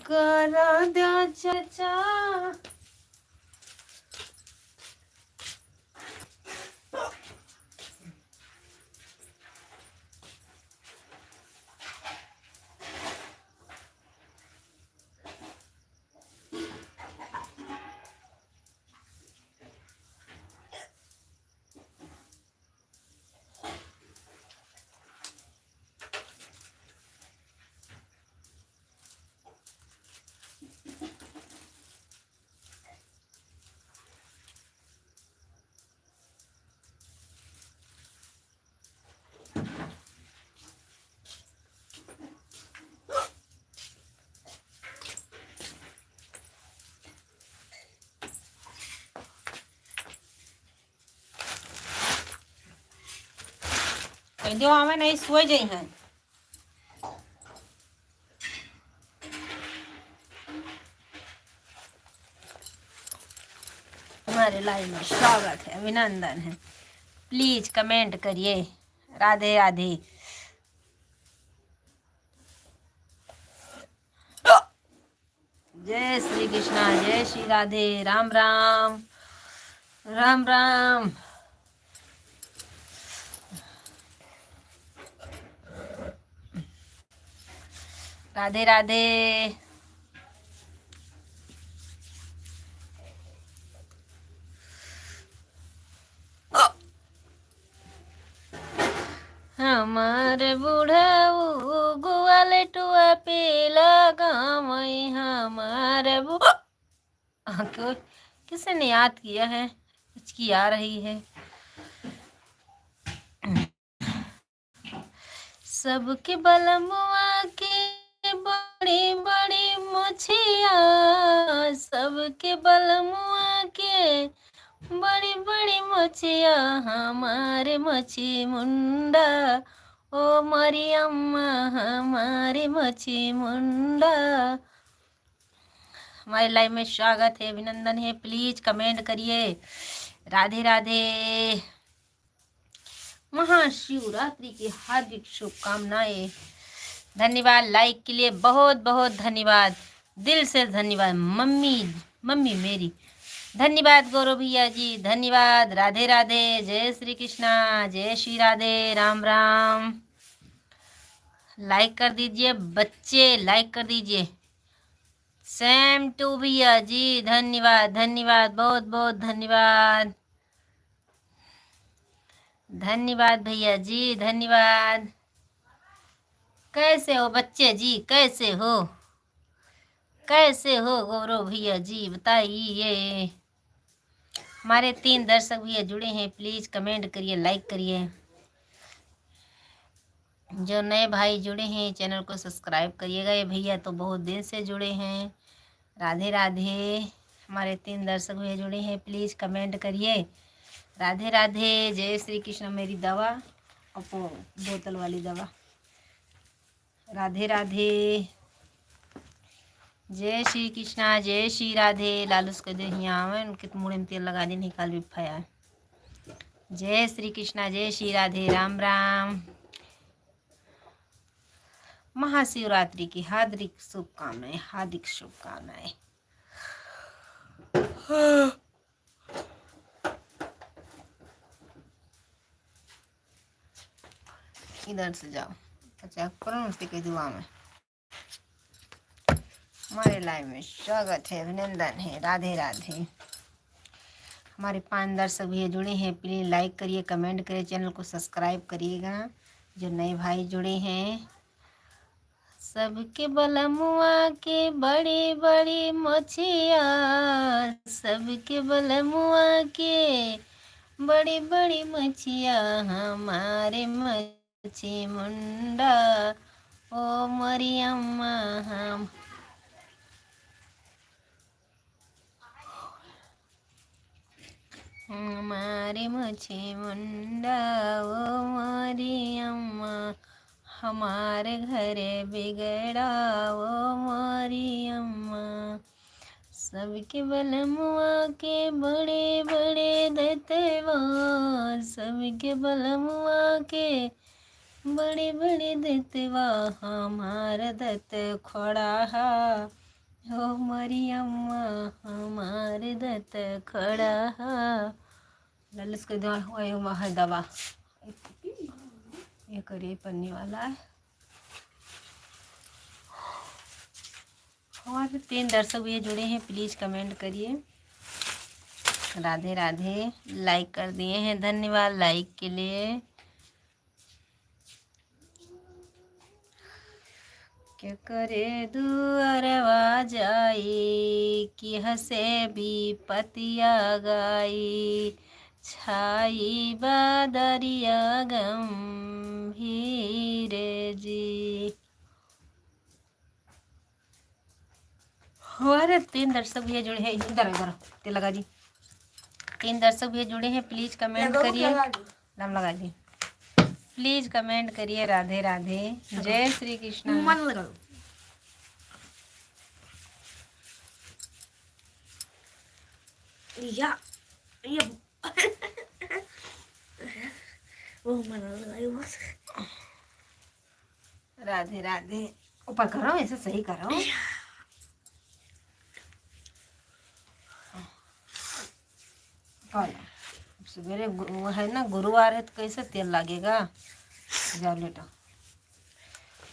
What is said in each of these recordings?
करा द्या चर्चा। दो हमें नहीं सोई जाइ हैं। हमारे लाइव में स्वागत है, अभिनंदन है। प्लीज कमेंट करिए। राधे राधे। जय श्री कृष्णा, जय श्री राधे। राम राम राम राम। राधे राधे। हमारे बुढ़ाऊ गुआले टुआ पे लगा मई। हमारे क्यों किसी ने याद किया है? हिचकी आ रही है। सबके बलमुआ के बड़ी बड़ी मुछिया, सबके बलमुआ के बड़ी बड़ी मुछिया। हमारे मछी मुंडा ओ मरी अम्मा, हमारे मछी मुंडा। हमारे लाइव में स्वागत है, अभिनंदन है। प्लीज कमेंट करिए। राधे राधे। महाशिवरात्रि की हार्दिक शुभकामनाएं। धन्यवाद लाइक के लिए, बहुत बहुत धन्यवाद, दिल से धन्यवाद। मम्मी मेरी धन्यवाद। गौरव भैया जी धन्यवाद। राधे राधे। जय श्री कृष्णा, जय श्री राधे। राम राम। लाइक कर दीजिए बच्चे, लाइक कर दीजिए। सेम टू भैया जी धन्यवाद धन्यवाद, बहुत बहुत धन्यवाद। धन्यवाद भैया जी धन्यवाद। कैसे हो बच्चे जी, कैसे हो? कैसे हो गौरव भैया जी बताइए। हमारे 3 दर्शक भैया जुड़े हैं, प्लीज कमेंट करिए, लाइक करिए। जो नए भाई जुड़े हैं चैनल को सब्सक्राइब करिएगा। ये भैया तो बहुत दिन से जुड़े हैं। राधे राधे। हमारे 3 दर्शक भैया जुड़े हैं, प्लीज कमेंट करिए। राधे राधे। जय श्री कृष्ण। मेरी दवा अपो बोतल वाली दवा। राधे राधे। जय श्री कृष्णा, जय श्री राधे। लालूस के दे यहाँ उनके मुड़े में तेल लगा दी, निकाल भी फाया। जय श्री कृष्णा, जय श्री राधे। राम राम। महाशिवरात्रि की हार्दिक शुभकामनाएं, हार्दिक शुभकामनाएं। इधर से जाओ। अच्छा करो के दुआ में। हमारे लाइव में स्वागत है, अभिनंदन है। राधे राधे। हमारे 5 दर्शक भैया जुड़े हैं, प्लीज लाइक करिए, कमेंट करिए, चैनल को सब्सक्राइब करिएगा। जो नए भाई जुड़े हैं, सबके बलमुआ के बड़ी बड़ी मछिया, सबके बलमुआ के बड़ी बड़ी मछिया। हमारे मछी मुंडा ओ मरी अम्मा, हम हमारे मछी मुंडा ओ मरी अम्मा। हमारे घरे बिगड़ा ओ मरी अम्मा। सबके बलमुआ के बड़े बड़े दतवा, सबके बलमुआ के बड़े बड़े दतवा हमार दत खड़ा हो मरी अम्मा हमार दत खड़ा ललस के दवा है दवा ये करिए पन्नी वाला है। हमारे 3 दर्शक भी जुड़े हैं, प्लीज़ कमेंट करिए। राधे राधे। लाइक कर दिए हैं, धन्यवाद लाइक के लिए। क्या करे दुअरवा जाई कि हसे भी पतिया गाई छाई बादरिया गंभीर जी। हमारे 3 दर्शक भी जुड़े हैं, इधर इधर ते लगा जी। 3 दर्शक भी जुड़े हैं, प्लीज कमेंट करिए। नाम लगा दी, प्लीज कमेंट करिए। राधे राधे, जय श्री कृष्ण। मन लगा या ये वो मन लगा। राधे राधे। ऊपर करो, ऐसे सही करो। सवेरे है ना, गुरुवार है तो कैसे तेल लगेगा। जाओ लेटा,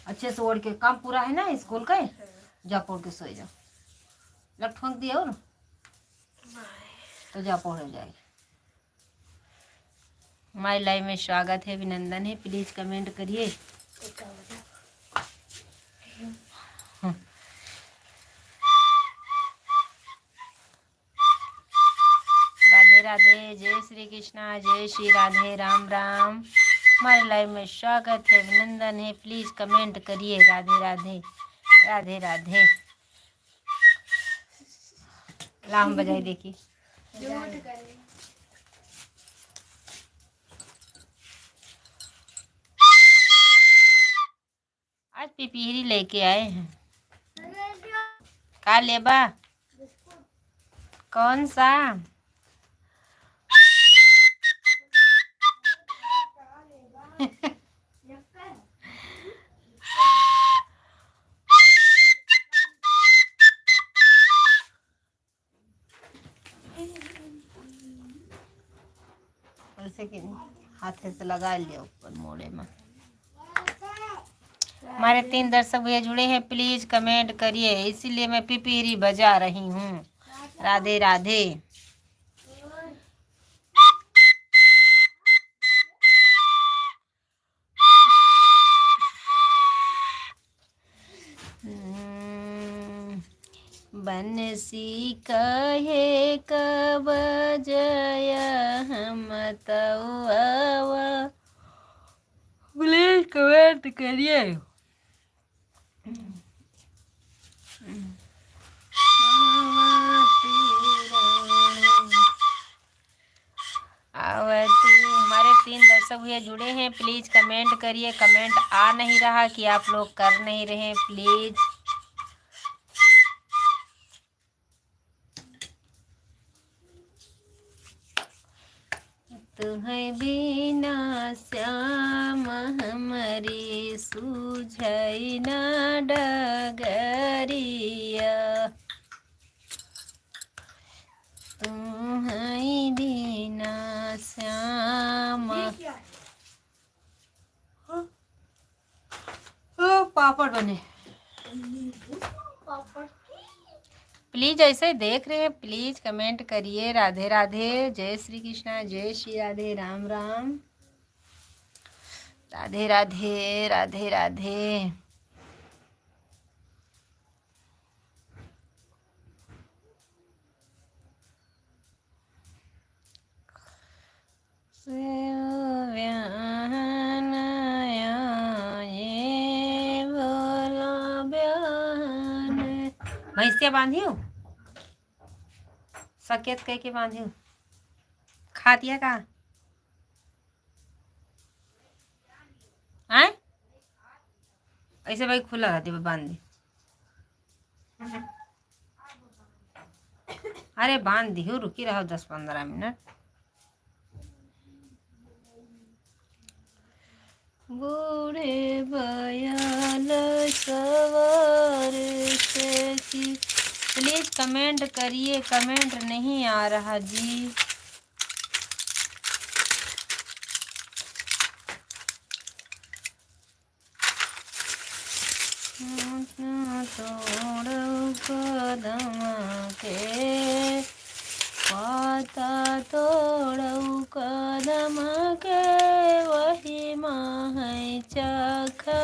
अच्छे से ओढ़ के। काम पूरा है ना स्कूल का, जा पढ़ के सो जाओ। लग ठोंक दिया और तो जा पढ़ जाएगी। माई लाइफ में स्वागत है, अभिनंदन है, प्लीज कमेंट करिए। राधे राधे, जय श्री कृष्णा, जय श्री राधे, राम राम। हमारे लाइव में स्वागत है, अभिनंदन है, प्लीज कमेंट करिए। राधे राधे, राधे राधे। लाम बजाई देखी। आज पिपीरी लेके आए हैं। का लेबा? कौन सा? ऐसे कि हाथ से लगा लिया ऊपर मोड़े में। हमारे 3 दर्शक भैया जुड़े हैं, प्लीज कमेंट करिए, इसीलिए मैं पिपीरी बजा रही हूँ। राधे राधे। बंसी कहे कब जय हम तवा, प्लीज कमेंट करिए। हमारे 3 दर्शक भैया जुड़े हैं, प्लीज कमेंट करिए। कमेंट आ नहीं रहा कि आप लोग कर नहीं रहे, प्लीज। तुम्हें बिना श्याम हमारी सूझई ना डगरिया, तुम्हें बिना श्याम। पापड़ बने। प्लीज ऐसे देख रहे हैं, प्लीज कमेंट करिए। राधे राधे, जय श्री कृष्णा, जय श्री राधे, राम राम। राधे राधे, राधे राधे। भैंसिया बांधी हूँ, सकेत कह के बांधी हूँ। खा दिया का? आए ऐसे भाई खुला रहती है, बांध दी। अरे बांध दी हूँ, रुकी रहो 10-15 मिनट। बूढ़े बयाल सवार से की। प्लीज़ कमेंट करिए, कमेंट नहीं आ रहा जी। तोड़ कदम के पाता तोड़ऊ कदम के वही माँ है चाखा।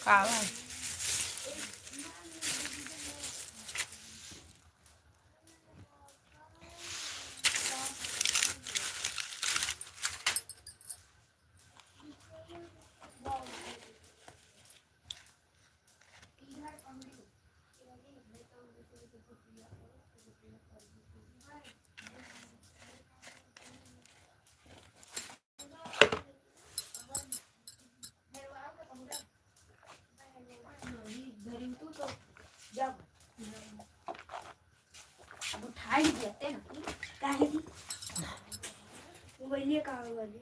कावा उठाई देते हैं काहे दी मोबाइल कहाँ वाली